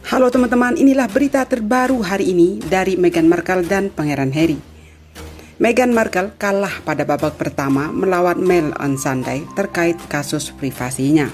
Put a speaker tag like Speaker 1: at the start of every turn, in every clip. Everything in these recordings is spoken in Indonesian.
Speaker 1: Halo teman-teman, inilah berita terbaru hari ini dari Meghan Markle dan Pangeran Harry. Meghan Markle kalah pada babak pertama melawan Mail on Sunday terkait kasus privasinya.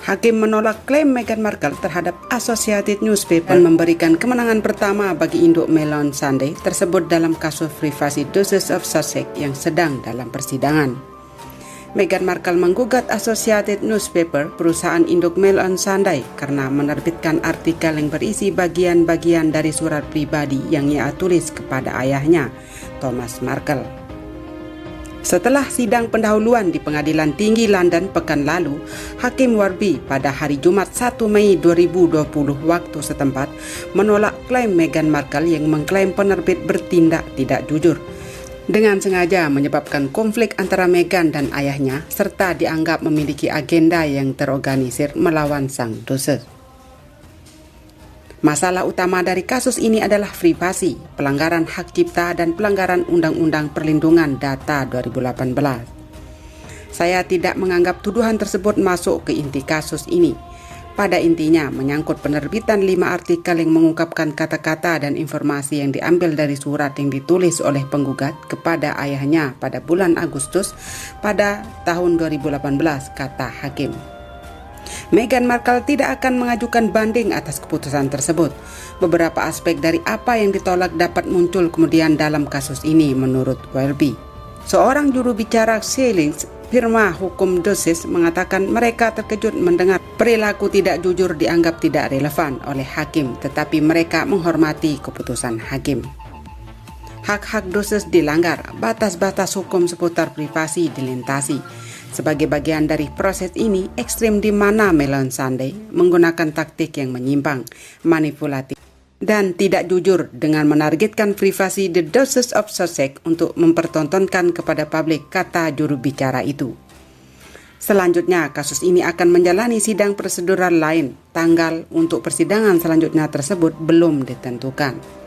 Speaker 1: Hakim menolak klaim Meghan Markle terhadap Associated Newspaper dan memberikan kemenangan pertama bagi induk Mail on Sunday tersebut dalam kasus privasi Duchess of Sussex yang sedang dalam persidangan. Meghan Markle menggugat Associated Newspaper, perusahaan induk Mail on Sunday, karena menerbitkan artikel yang berisi bagian-bagian dari surat pribadi yang ia tulis kepada ayahnya, Thomas Markle. Setelah sidang pendahuluan di Pengadilan Tinggi London pekan lalu, Hakim Warby pada hari Jumat 1 Mei 2020 waktu setempat menolak klaim Meghan Markle yang mengklaim penerbit bertindak tidak jujur, dengan sengaja menyebabkan konflik antara Meghan dan ayahnya, serta dianggap memiliki agenda yang terorganisir melawan sang Duchess. Masalah utama dari kasus ini adalah privasi, pelanggaran hak cipta, dan pelanggaran Undang-Undang Perlindungan Data 2018. Saya tidak menganggap tuduhan tersebut masuk ke inti kasus ini. Pada intinya menyangkut penerbitan 5 artikel yang mengungkapkan kata-kata dan informasi yang diambil dari surat yang ditulis oleh penggugat kepada ayahnya pada bulan Agustus pada tahun 2018, kata hakim. Meghan Markle tidak akan mengajukan banding atas keputusan tersebut. Beberapa aspek dari apa yang ditolak dapat muncul kemudian dalam kasus ini menurut Welby. Seorang juru bicara Sealings, firma hukum Duchess, mengatakan mereka terkejut mendengar perilaku tidak jujur dianggap tidak relevan oleh hakim, tetapi mereka menghormati keputusan hakim. Hak-hak Duchess dilanggar, batas-batas hukum seputar privasi dilintasi. Sebagai bagian dari proses ini, ekstrim di mana Mail on Sunday menggunakan taktik yang menyimpang, manipulatif, dan tidak jujur dengan menargetkan privasi The Duchess of Sussex untuk mempertontonkan kepada publik, kata juru bicara itu. Selanjutnya, kasus ini akan menjalani sidang prosedural lain. Tanggal untuk persidangan selanjutnya tersebut belum ditentukan.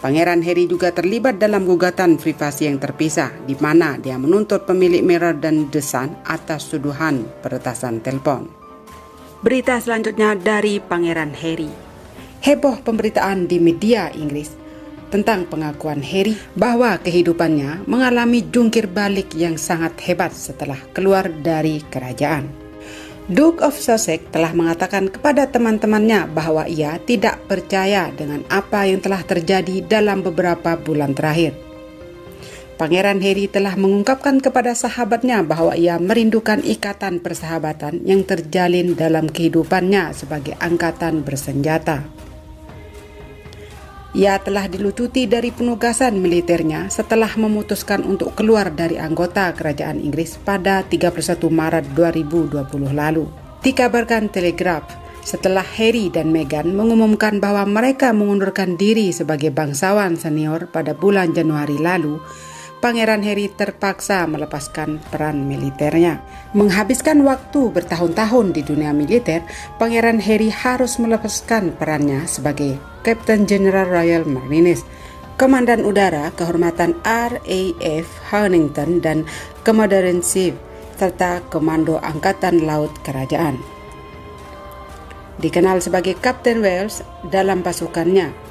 Speaker 1: Pangeran Harry juga terlibat dalam gugatan privasi yang terpisah, di mana dia menuntut pemilik Mirror dan The Sun atas tuduhan peretasan telepon. Berita selanjutnya dari Pangeran Harry. Heboh pemberitaan di media Inggris tentang pengakuan Harry bahwa kehidupannya mengalami jungkir balik yang sangat hebat setelah keluar dari kerajaan. Duke of Sussex telah mengatakan kepada teman-temannya bahwa ia tidak percaya dengan apa yang telah terjadi dalam beberapa bulan terakhir. Pangeran Harry telah mengungkapkan kepada sahabatnya bahwa ia merindukan ikatan persahabatan yang terjalin dalam kehidupannya sebagai angkatan bersenjata. Ia telah dilucuti dari penugasan militernya setelah memutuskan untuk keluar dari anggota kerajaan Inggris pada 31 Maret 2020 lalu. Dikabarkan Telegraph, setelah Harry dan Meghan mengumumkan bahwa mereka mengundurkan diri sebagai bangsawan senior pada bulan Januari lalu, Pangeran Harry terpaksa melepaskan peran militernya. Menghabiskan waktu bertahun-tahun di dunia militer, Pangeran Harry harus melepaskan perannya sebagai Kapten Jenderal Royal Marines, Komandan Udara Kehormatan RAF Huntington, dan Commodore-in-Chief, serta Komando Angkatan Laut Kerajaan. Dikenal sebagai Kapten Wales dalam pasukannya,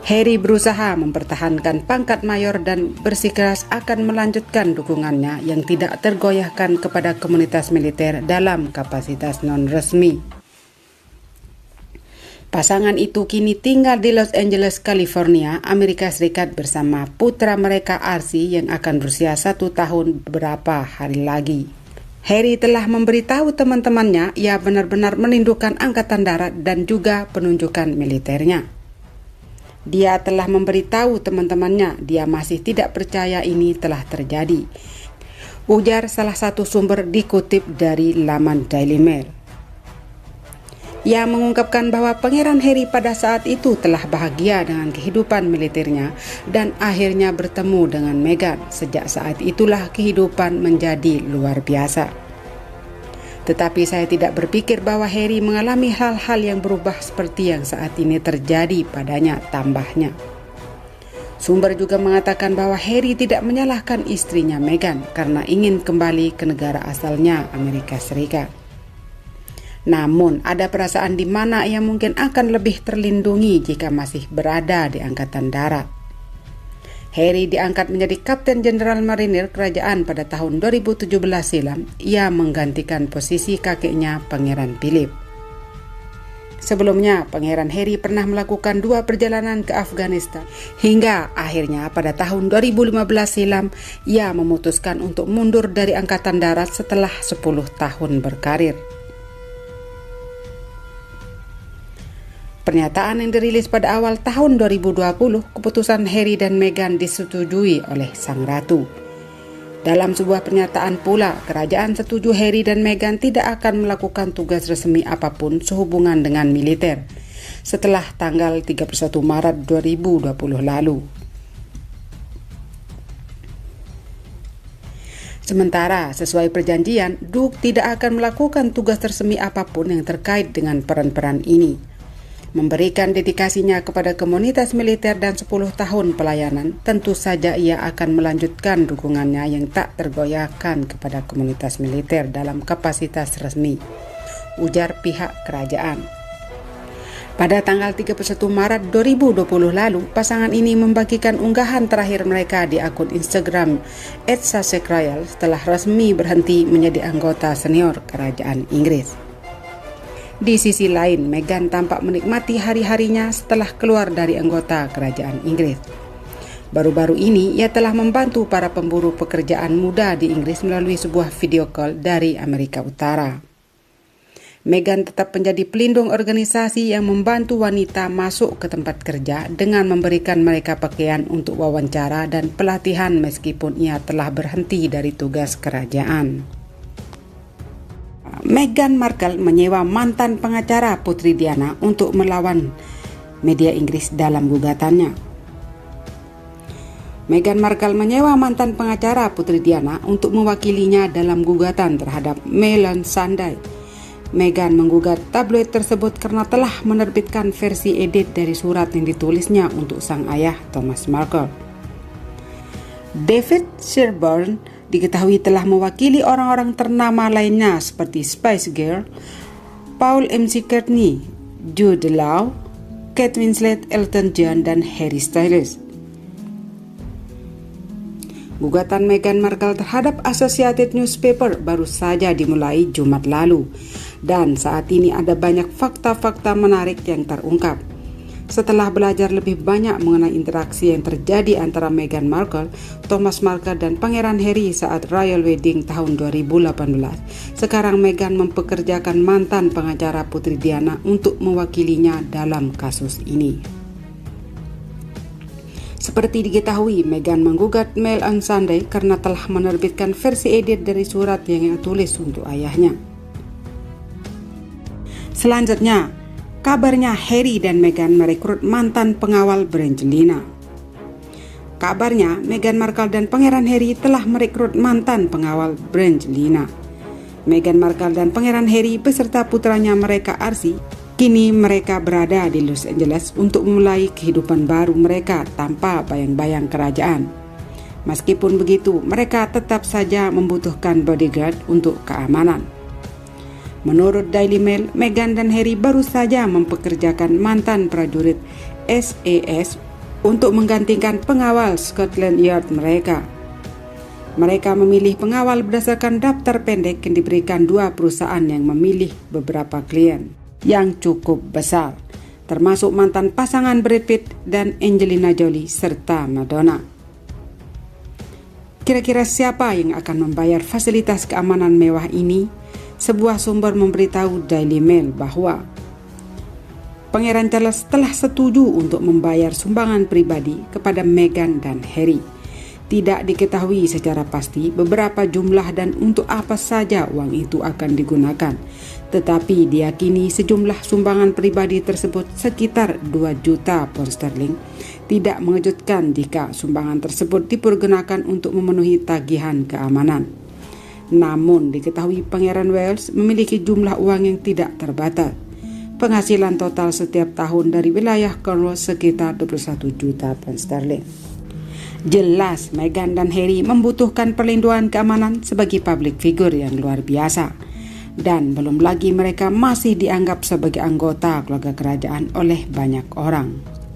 Speaker 1: Harry berusaha mempertahankan pangkat mayor dan bersikeras akan melanjutkan dukungannya yang tidak tergoyahkan kepada komunitas militer dalam kapasitas non-resmi. Pasangan itu kini tinggal di Los Angeles, California, Amerika Serikat bersama putra mereka Archie yang akan berusia 1 tahun beberapa hari lagi. Harry telah memberitahu teman-temannya ia benar-benar merindukan angkatan darat dan juga penunjukan militernya. Dia telah memberitahu teman-temannya dia masih tidak percaya ini telah terjadi, ujar salah satu sumber dikutip dari laman Daily Mail. Ia mengungkapkan bahwa Pangeran Harry pada saat itu telah bahagia dengan kehidupan militernya dan akhirnya bertemu dengan Meghan. Sejak saat itulah kehidupan menjadi luar biasa. Tetapi saya tidak berpikir bahwa Harry mengalami hal-hal yang berubah seperti yang saat ini terjadi padanya, tambahnya. Sumber juga mengatakan bahwa Harry tidak menyalahkan istrinya Meghan karena ingin kembali ke negara asalnya, Amerika Serikat. Namun, ada perasaan di mana ia mungkin akan lebih terlindungi jika masih berada di Angkatan Darat. Harry diangkat menjadi Kapten Jenderal Marinir Kerajaan pada tahun 2017 silam. Ia menggantikan posisi kakeknya, Pangeran Philip. Sebelumnya, Pangeran Harry pernah melakukan 2 perjalanan ke Afghanistan. Hingga akhirnya pada tahun 2015 silam, ia memutuskan untuk mundur dari Angkatan Darat setelah 10 tahun berkarir. Pernyataan yang dirilis pada awal tahun 2020, keputusan Harry dan Meghan disetujui oleh Sang Ratu. Dalam sebuah pernyataan pula, kerajaan setuju Harry dan Meghan tidak akan melakukan tugas resmi apapun sehubungan dengan militer setelah tanggal 31 Maret 2020 lalu. Sementara, sesuai perjanjian, Duke tidak akan melakukan tugas resmi apapun yang terkait dengan peran-peran ini. Memberikan dedikasinya kepada komunitas militer dan 10 tahun pelayanan, tentu saja ia akan melanjutkan dukungannya yang tak tergoyahkan kepada komunitas militer dalam kapasitas resmi, ujar pihak kerajaan. Pada tanggal 31 Maret 2020 lalu, pasangan ini membagikan unggahan terakhir mereka di akun Instagram @SussexRoyal setelah resmi berhenti menjadi anggota senior kerajaan Inggris. Di sisi lain, Meghan tampak menikmati hari-harinya setelah keluar dari anggota kerajaan Inggris. Baru-baru ini, ia telah membantu para pemburu pekerjaan muda di Inggris melalui sebuah video call dari Amerika Utara. Meghan tetap menjadi pelindung organisasi yang membantu wanita masuk ke tempat kerja dengan memberikan mereka pakaian untuk wawancara dan pelatihan meskipun ia telah berhenti dari tugas kerajaan. Meghan Markle menyewa mantan pengacara Putri Diana untuk melawan media Inggris dalam gugatannya. Meghan Markle menyewa mantan pengacara Putri Diana untuk mewakilinya dalam gugatan terhadap Mail on Sunday. Meghan menggugat tabloid tersebut karena telah menerbitkan versi edit dari surat yang ditulisnya untuk sang ayah Thomas Markle. David Sherburne diketahui telah mewakili orang-orang ternama lainnya seperti Spice Girl, Paul McCartney, Jude Law, Kate Winslet, Elton John, dan Harry Styles. Gugatan Meghan Markle terhadap Associated Newspaper baru saja dimulai Jumat lalu, dan saat ini ada banyak fakta-fakta menarik yang terungkap. Setelah belajar lebih banyak mengenai interaksi yang terjadi antara Meghan Markle, Thomas Markle, dan Pangeran Harry saat Royal Wedding tahun 2018, sekarang Meghan mempekerjakan mantan pengacara Putri Diana untuk mewakilinya dalam kasus ini. Seperti diketahui, Meghan menggugat Mail on Sunday karena telah menerbitkan versi edit dari surat yang ia tulis untuk ayahnya. Selanjutnya, kabarnya Harry dan Meghan merekrut mantan pengawal Brangelina. Kabarnya Meghan Markle dan Pangeran Harry telah merekrut mantan pengawal Brangelina. Meghan Markle dan Pangeran Harry beserta putranya mereka Archie, kini mereka berada di Los Angeles untuk memulai kehidupan baru mereka tanpa bayang-bayang kerajaan. Meskipun begitu, mereka tetap saja membutuhkan bodyguard untuk keamanan. Menurut Daily Mail, Meghan dan Harry baru saja mempekerjakan mantan prajurit SAS untuk menggantikan pengawal Scotland Yard mereka. Mereka memilih pengawal berdasarkan daftar pendek yang diberikan 2 perusahaan yang memilih beberapa klien yang cukup besar, termasuk mantan pasangan Brad Pitt dan Angelina Jolie serta Madonna. Kira-kira siapa yang akan membayar fasilitas keamanan mewah ini? Sebuah sumber memberitahu Daily Mail bahwa Pangeran Charles telah setuju untuk membayar sumbangan pribadi kepada Meghan dan Harry. Tidak diketahui secara pasti beberapa jumlah dan untuk apa saja uang itu akan digunakan, tetapi diyakini sejumlah sumbangan pribadi tersebut sekitar 2 juta pound sterling. Tidak mengejutkan jika sumbangan tersebut dipergunakan untuk memenuhi tagihan keamanan. Namun diketahui Pangeran Wales memiliki jumlah uang yang tidak terbatas. Penghasilan total setiap tahun dari wilayah Cornwall sekitar 21 juta pound sterling. Jelas Meghan dan Harry membutuhkan perlindungan keamanan sebagai public figure yang luar biasa. Dan belum lagi mereka masih dianggap sebagai anggota keluarga kerajaan oleh banyak orang.